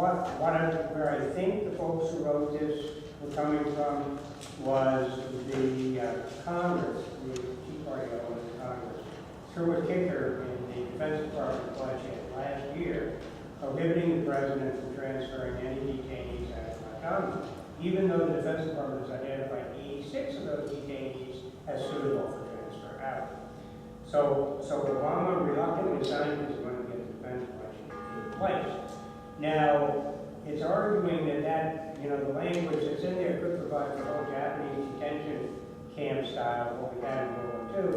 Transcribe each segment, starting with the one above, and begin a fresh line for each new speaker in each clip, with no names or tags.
where I think the folks who wrote this were coming from was the Congress, the Tea Party element of Congress, threw a kicker in the Defense Department budget last year, prohibiting the president from transferring any detainees out of Guantanamo, even though the Defense Department has identified 86 of those detainees as suitable for transfer out. So Obama reluctantly signed this when to get the defense budget in place. Now, it's arguing that the language that's in there could provide for whole Japanese detention camp style, what we had in World War II.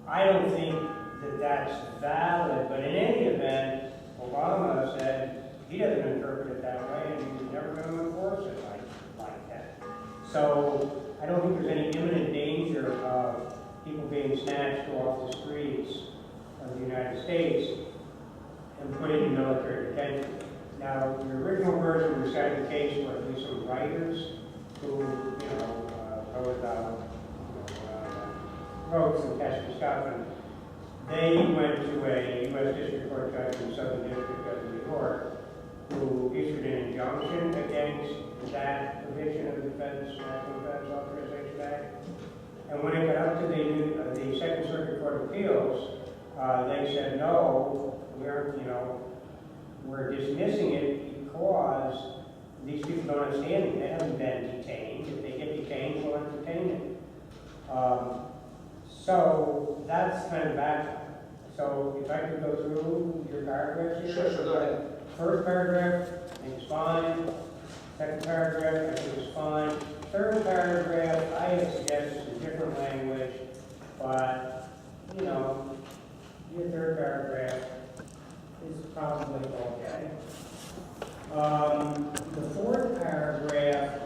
I don't think that that's valid, but in any event, Obama said he doesn't interpret it that way, and he's never going to enforce it like that. So I don't think there's any imminent danger of people being snatched off the streets of the United States and put in military detention. Now, the original version recited a case where at least some writers who, wrote some Kesher Scotland, they went to a U.S. District Court judge in the Southern District of New York who issued an injunction against that provision of the National Defense Authorization Act. And when it got up to the Second Circuit Court of Appeals, they said, no, we're dismissing it because these people don't understand it. They haven't been detained. If they get detained, we'll entertain it. So that's kind of back. So if I could go through your paragraphs here.
Sure, go ahead.
First paragraph, I think it's fine. Second paragraph, I think it's fine. Third paragraph, I have suggested some different language, but, your third paragraph is probably okay. The fourth paragraph,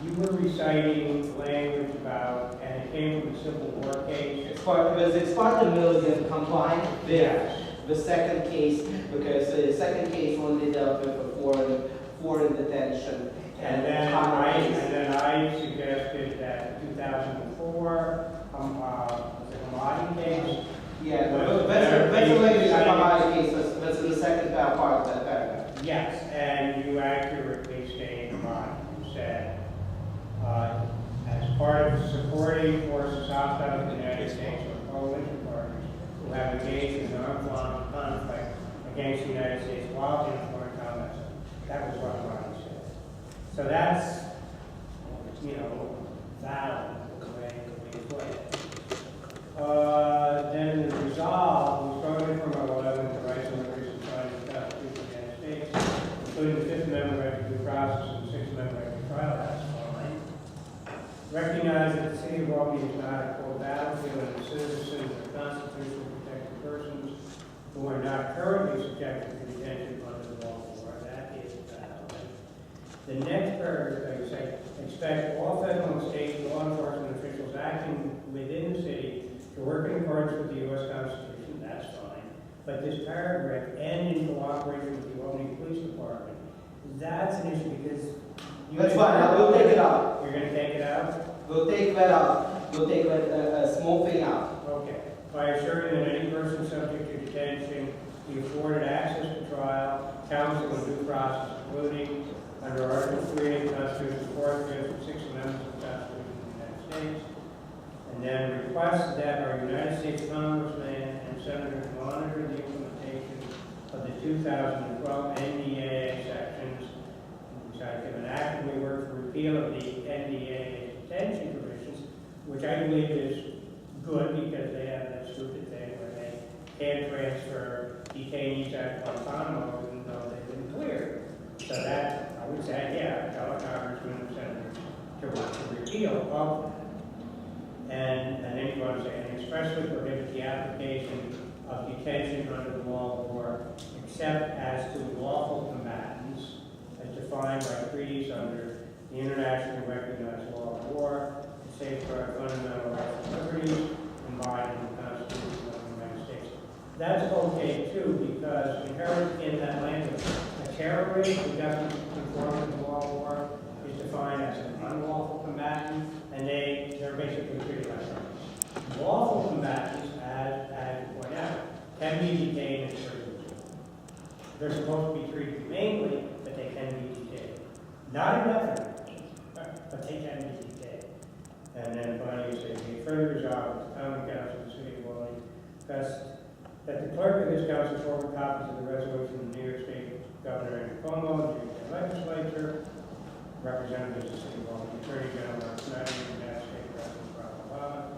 you were reciting language about, and it came from a Civil War case.
It's part of million compliant with the second case, because the second case only dealt with foreign detention.
And then I suggested that 2004, the Hamadi case.
Yeah, that's the language of Hamadi case. That's in the second part of that paragraph.
Yes, and you accurately stated Hamadi. You said, as part of supporting forces hostile to the United States or coalition partners who have engaged in armed conflict against the United States while in a foreign combat zone. That was what Hamadi said. So that's, valid the way we put it. Then the resolve, we started from 11 to rights and liberties enshrined in the Constitution of the United States, including the Fifth Amendment right to due process and the Sixth Amendment right to trial. That's fine. Recognize that the city of Albany is not a quote battlefield, and the citizens are constitutionally protected persons who are not currently subjected to detention under the law of war. That is valid. The next paragraph, you say, expect all federal and state law enforcement officials acting within the city to work in accordance with the U.S. Constitution. That's fine. But this paragraph, and in cooperation with the Albany Police Department, that's an issue because
That's fine. We'll take it out.
You're going to take it out?
We'll take that out. We'll take a small thing out.
Okay. By assuring that any person subject to detention be afforded access to trial, counsel, and due process, including under Article 3 of the Constitution, 4th, 5th, and 6th Amendments of the Constitution of the United States, and then request that our United States Congressman and Senators monitor the implementation of the 2012 NDAA sections, which I have actively worked for repeal of the NDAA detention provisions, which I believe is good because they have that stupid thing where they can't transfer detainees out of Guantanamo even though they've been cleared. So that, I would say, tell Congressman and Senators to repeal of that. And then you want to say, and expressly prohibit the application of detention under the law of war, except as to lawful combatants, as defined by treaties under the internationally recognized law of war, to safeguard fundamental rights and liberties embodied in the Constitution of the United States. That's okay too, because inherent in that language, a terrorist who doesn't conform to the law of war is defined as an unlawful combatant, and they're basically treated like terrorists. Lawful combatants, as you point out, can be detained in prison. they're supposed to be treated humanely, but they can be detained. Not indefinitely, but they can be detained. And then finally, you say, be further resolved, the common council of the city of Albany, that the clerk of this council forward copies of the resolution of the New York State Governor and Cuomo, the legislature, representatives of the city of Albany, Attorney General, United States President Barack Obama,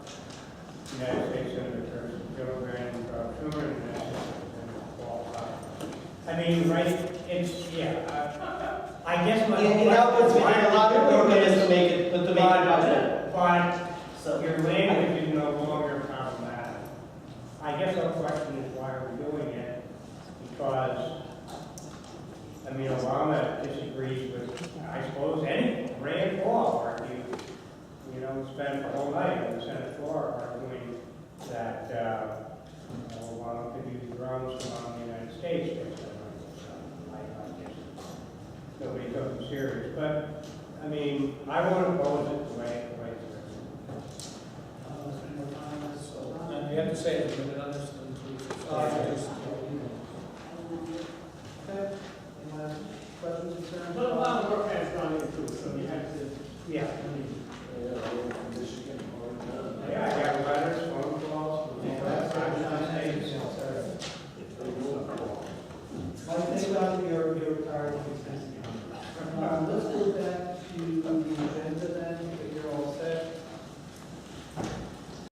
United States Senator Gillibrand, Rob Schumer, and United States Representative Paul Scott. I mean, right, it's, yeah, I guess my...
that was a lot of work is to make it,
But
So
your language is no longer problematic. I guess our question is why are we doing it? Because, I mean, Obama disagrees with, I suppose, any Rand Paul argued, spent the whole night on the Senate floor arguing that Obama could use drones to bomb the United States. I guess nobody took him serious. But, I mean, I want to oppose it the way it's written.
And you have to say it, but understand, please.
Okay. Any other questions, concerns?
But a lot of work has gone into it, so you have to.
Yeah.
Michigan.
Yeah, I got letters, phone calls.
I think about your